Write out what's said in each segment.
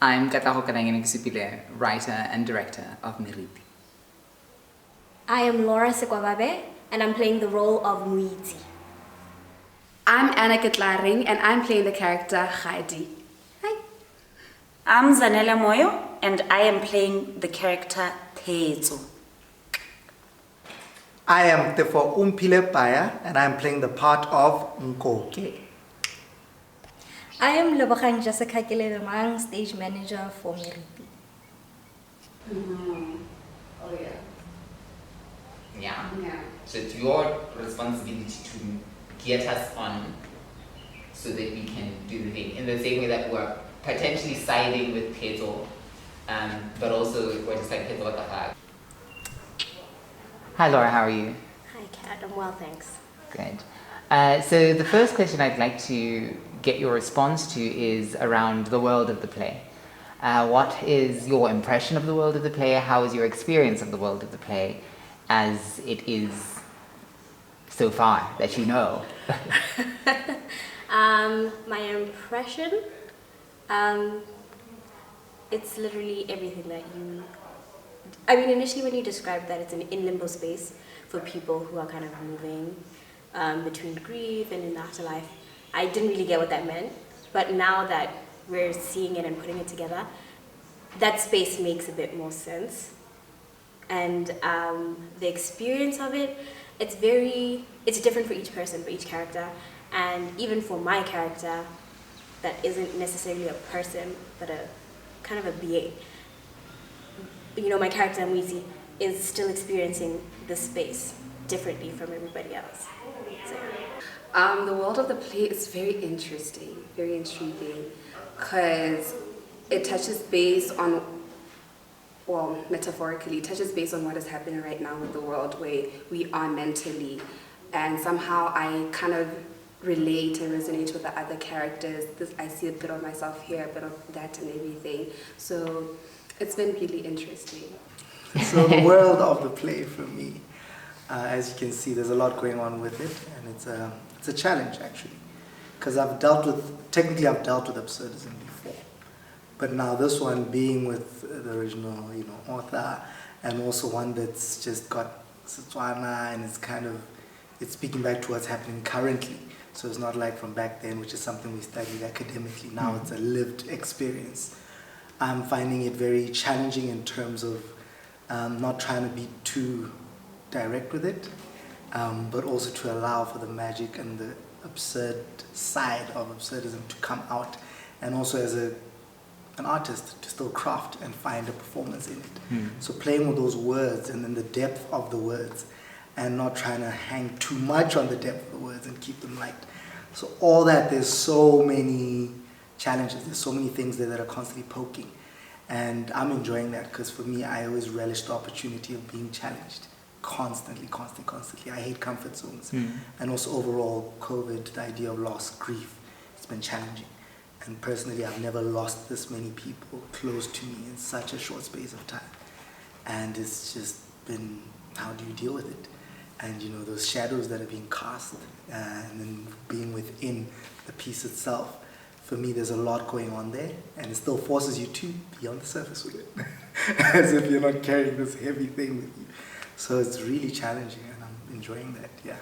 I'm Katlego K Kolanyane-Kesupile, writer and director of MERITI. I am Laura Sekwababe, and I'm playing the role of Muiti. I'm Anna Ketlaareng, and I'm playing the character Heidi. Hi. I'm Zanele Moyo, and I am playing the character Tefo. I am Tefo Paya, and I'm playing the part of Mokgosi. I am Lebogang Jessica Ketlaareng, stage manager for MERITI. Oh yeah. Yeah. So it's your responsibility to get us on so that we can do the thing. In the same way that we're potentially siding with Peto, but also we're just like, Peto, what the fuck? Hi Laura, how are you? Hi Kat, I'm well, thanks. Good. So the first question I'd like to get your response to is around the world of the play. What is your impression of the world of the play? How is your experience of the world of the play as it is so far that you know? My impression, it's literally everything that you... I mean, initially when you described that it's an in-limbo space for people who are kind of moving between grief and in the afterlife, I didn't really get what that meant. But now that we're seeing it and putting it together, that space makes a bit more sense. And the experience of it, it's different for each person, for each character. And even for my character, that isn't necessarily a person, but a kind of a being. You know, my character, Mwiti, is still experiencing this space differently from everybody else. So. The world of the play is very interesting, very intriguing, because it touches base on, well, metaphorically, touches base on what is happening right now with the world, where we are mentally. And somehow I kind of relate and resonate with the other characters. I see a bit of myself here, a bit of that and everything. So it's been really interesting. So the world of the play for me, as you can see, there's a lot going on with it, and it's a challenge actually, because I've dealt with absurdism before, but now this one being with the original, author, and also one that's just got Botswana, and it's speaking back to what's happening currently. So it's not like from back then, which is something we studied academically. Now it's a lived experience. I'm finding it very challenging in terms of not trying to be too direct with it, but also to allow for the magic and the absurd side of absurdism to come out, and also as an artist to still craft and find a performance in it. So playing with those words and then the depth of the words, and not trying to hang too much on the depth of the words and keep them light. So all that, there's so many challenges, there's so many things there that are constantly poking. And I'm enjoying that, because for me, I always relish the opportunity of being challenged. Constantly. I hate comfort zones. And also overall, COVID, the idea of loss, grief, it's been challenging. And personally, I've never lost this many people close to me in such a short space of time. And it's just been, how do you deal with it? And those shadows that are being cast, and then being within the piece itself. For me, there's a lot going on there, and it still forces you to be on the surface with it, as if you're not carrying this heavy thing with you. So it's really challenging, and I'm enjoying that, yeah.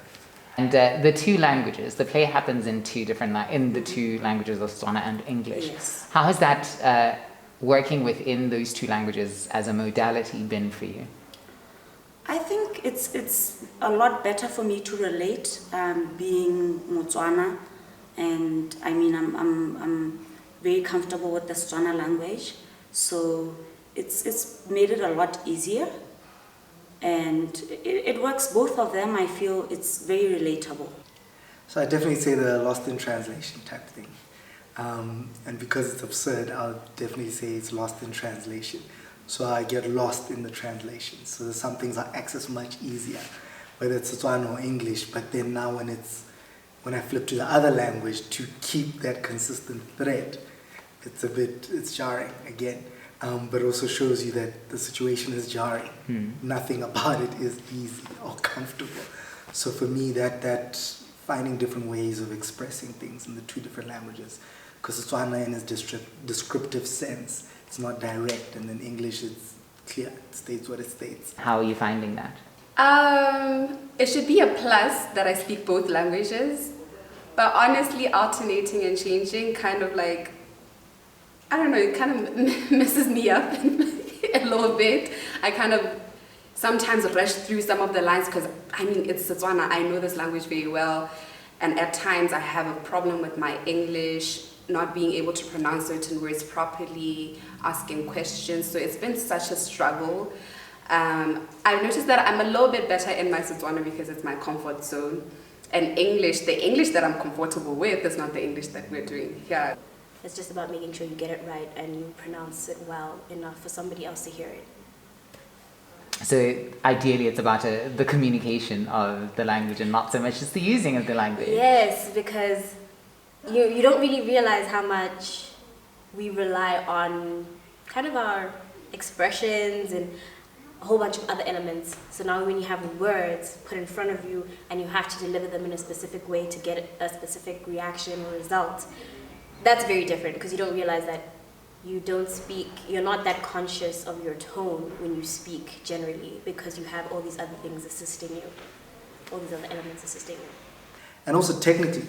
And the two languages, the play happens in in the two languages of Botswana and English. Yes. How has that working within those two languages as a modality been for you? I think it's a lot better for me to relate, being Botswana, and I mean I'm very comfortable with the Botswana language, so it's made it a lot easier, and it works, both of them. I feel it's very relatable. So I definitely say the lost in translation type thing, and because it's absurd, I'll definitely say it's lost in translation. So I get lost in the translation. So there's some things I access much easier, whether it's Botswana or English. But then now when I flip to the other language to keep that consistent thread, it's jarring again. But also shows you that the situation is jarring. Nothing about it is easy or comfortable. So for me, that finding different ways of expressing things in the two different languages Because Setswana in its descriptive sense, it's not direct, and in English it's clear, it states what it states. How are you finding that? It should be a plus that I speak both languages, but honestly, alternating and changing kind of like, I don't know, it kind of messes me up a little bit. I kind of sometimes rush through some of the lines because, I mean, it's Setswana, I know this language very well, and at times I have a problem with my English, not being able to pronounce certain words properly, asking questions, so it's been such a struggle. I've noticed that I'm a little bit better in my Setswana because it's my comfort zone, and English, the English that I'm comfortable with is not the English that we're doing here. It's just about making sure you get it right and you pronounce it well enough for somebody else to hear it. So ideally it's about the communication of the language and not so much just the using of the language. Yes, because you don't really realize how much we rely on kind of our expressions and a whole bunch of other elements. So now when you have words put in front of you and you have to deliver them in a specific way to get a specific reaction or result, that's very different because you don't realize that you're not that conscious of your tone when you speak generally because you have all these other things assisting you, all these other elements assisting you. And also technically,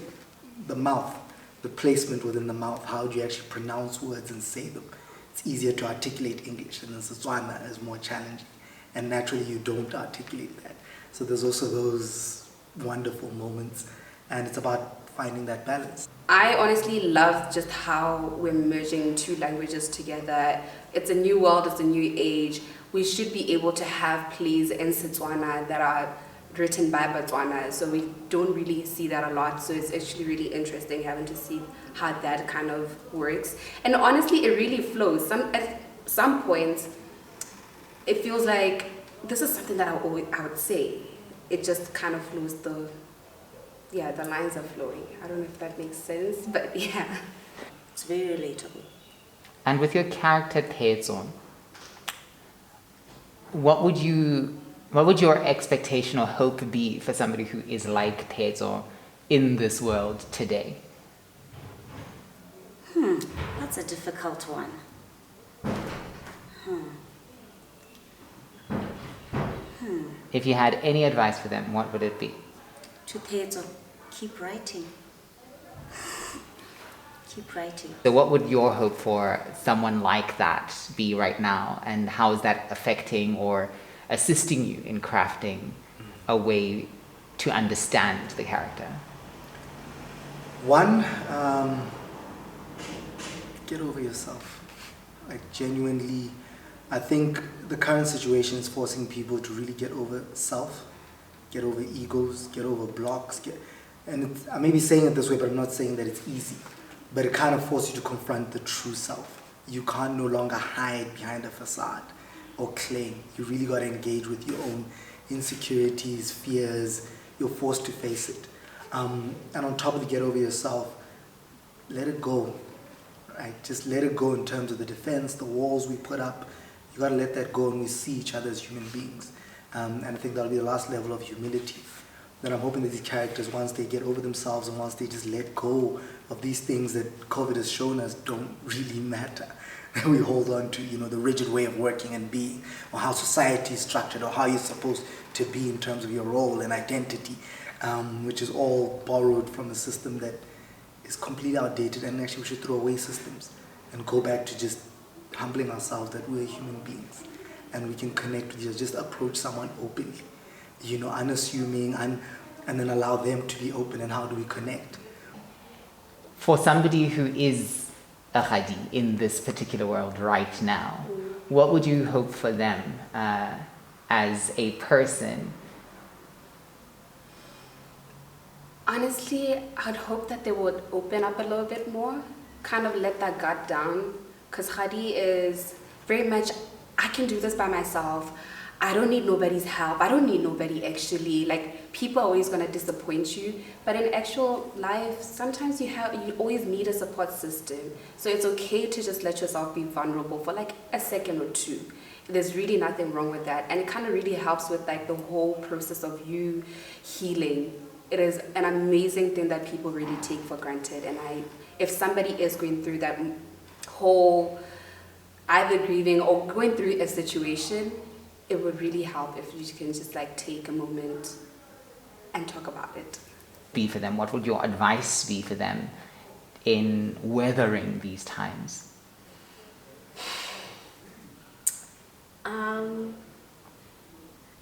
the mouth, the placement within the mouth, how do you actually pronounce words and say them? It's easier to articulate English, and then Setswana is more challenging. And naturally you don't articulate that. So there's also those wonderful moments, and it's about finding that balance. I honestly love just how we're merging two languages together. It's a new world, it's a new age. We should be able to have plays in Setswana that are written by Botswana, so we don't really see that a lot, so it's actually really interesting having to see how that kind of works. And honestly, it really flows. At some points, it feels like this is something that I would say. It just kind of flows, the lines are flowing. I don't know if that makes sense, but yeah. It's very relatable. And with your character Tefo, what would your expectation or hope be for somebody who is like Tefo in this world today? That's a difficult one. If you had any advice for them, what would it be? To Tefo, keep writing. Keep writing. So what would your hope for someone like that be right now, and how is that affecting or assisting you in crafting a way to understand the character? One, get over yourself. Like genuinely, I think the current situation is forcing people to really get over self, get over egos, get over blocks. I may be saying it this way, but I'm not saying that it's easy. But it kind of forces you to confront the true self. You can't no longer hide behind a facade or claim. You really got to engage with your own insecurities, fears. You're forced to face it. And on top of the get over yourself, let it go. Right? Just let it go in terms of the defense, the walls we put up. You got to let that go, and we see each other as human beings. And I think that'll be the last level of humility. Then I'm hoping that these characters, once they get over themselves and once they just let go of these things that COVID has shown us don't really matter, that we hold on to, the rigid way of working and being, or how society is structured, or how you're supposed to be in terms of your role and identity, which is all borrowed from a system that is completely outdated, and actually we should throw away systems and go back to just humbling ourselves that we're human beings and we can connect with you, just approach someone openly, unassuming, and then allow them to be open. And how do we connect? For somebody who is a Khadi in this particular world right now, what would you hope for them as a person? Honestly, I'd hope that they would open up a little bit more, kind of let that guard down, because Khadi is very much, I can do this by myself. I don't need nobody's help. I don't need nobody actually. Like, people are always going to disappoint you, but in actual life, sometimes you always need a support system. So it's okay to just let yourself be vulnerable for like a second or two. There's really nothing wrong with that, and it kind of really helps with like the whole process of you healing. it is an amazing thing that people really take for granted. And if somebody is going through that whole either grieving or going through a situation, it would really help if you can just like take a moment and talk about it. Be for them? What would your advice be for them in weathering these times?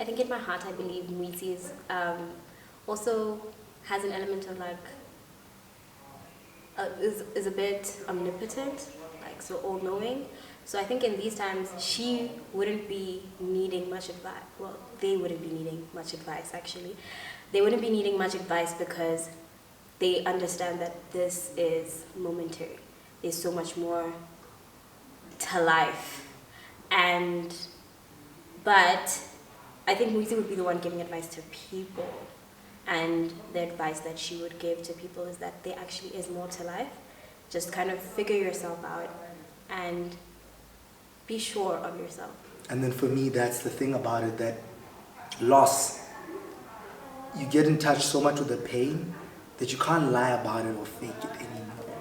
I think in my heart I believe MERITI is also has an element of like is a bit omnipotent, like so all-knowing. So I think in these times she wouldn't be needing much advice. Well, they wouldn't be needing much advice actually. They wouldn't be needing much advice because they understand that this is momentary. There's so much more to life. But I think MERITI would be the one giving advice to people. And the advice that she would give to people is that there actually is more to life. Just kind of figure yourself out and be sure of yourself. And then for me, that's the thing about it, that loss, you get in touch so much with the pain that you can't lie about it or fake it anymore.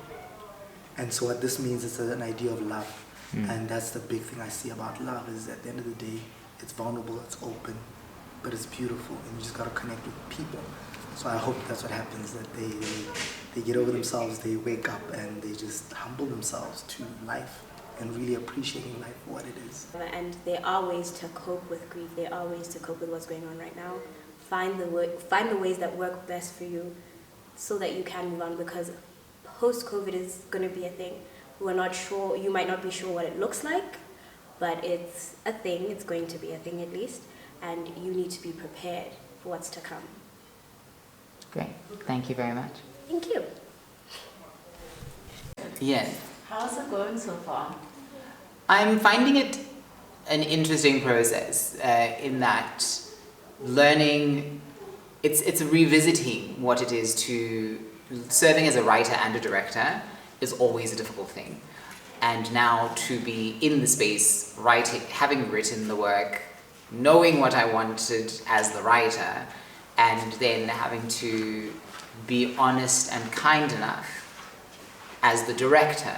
And so what this means is an idea of love. And that's the big thing I see about love, is at the end of the day, it's vulnerable, it's open, but it's beautiful, and you just got to connect with people. So I hope that's what happens, that they get over themselves, they wake up, and they just humble themselves to life and really appreciating life for what it is. And there are ways to cope with grief. There are ways to cope with what's going on right now. Find the ways that work best for you so that you can move on, because post-COVID is going to be a thing. We're not sure, you might not be sure what it looks like, but it's a thing, it's going to be a thing at least, and you need to be prepared for what's to come. Great, thank you very much. Thank you. Yeah. How's it going so far? I'm finding it an interesting process in that learning, it's revisiting what it is to serving as a writer and a director is always a difficult thing. And now to be in the space, writing, having written the work, knowing what I wanted as the writer, and then having to be honest and kind enough as the director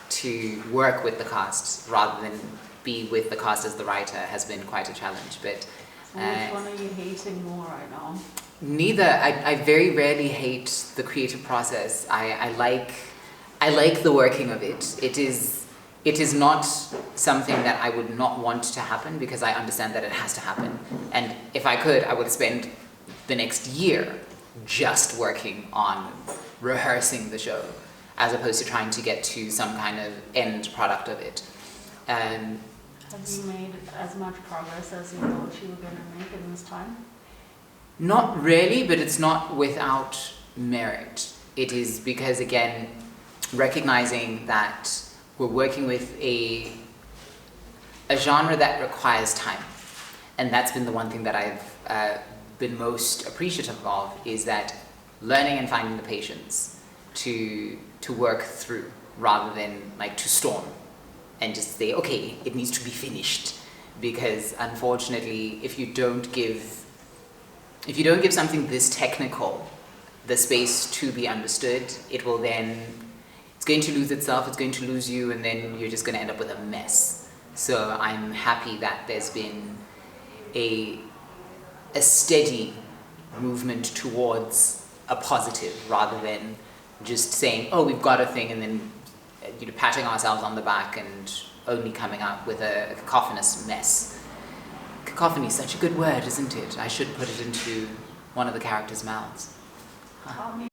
to work with the cast rather than be with the cast as the writer has been quite a challenge. But which one are you hating more right now? Neither. I very rarely hate the creative process. I like the working of it. It is not something that I would not want to happen, because I understand that it has to happen. And if I could, I would spend the next year just working on rehearsing the show, as opposed to trying to get to some kind of end product of it. Have you made as much progress as you thought you were going to make in this time? Not really, but it's not without merit. It is because, again, recognizing that we're working with a genre that requires time. And that's been the one thing that I've been most appreciative of, is that learning and finding the patience to work through rather than like to storm and just say, okay, it needs to be finished. Because unfortunately, if you don't give something this technical the space to be understood, it's going to lose itself, it's going to lose you, and then you're just going to end up with a mess. So I'm happy that there's been a steady movement towards a positive, rather than just saying, oh, we've got a thing, and then patting ourselves on the back and only coming out with a cacophonous mess. Cacophony is such a good word, isn't it? I should put it into one of the characters' mouths. Tell me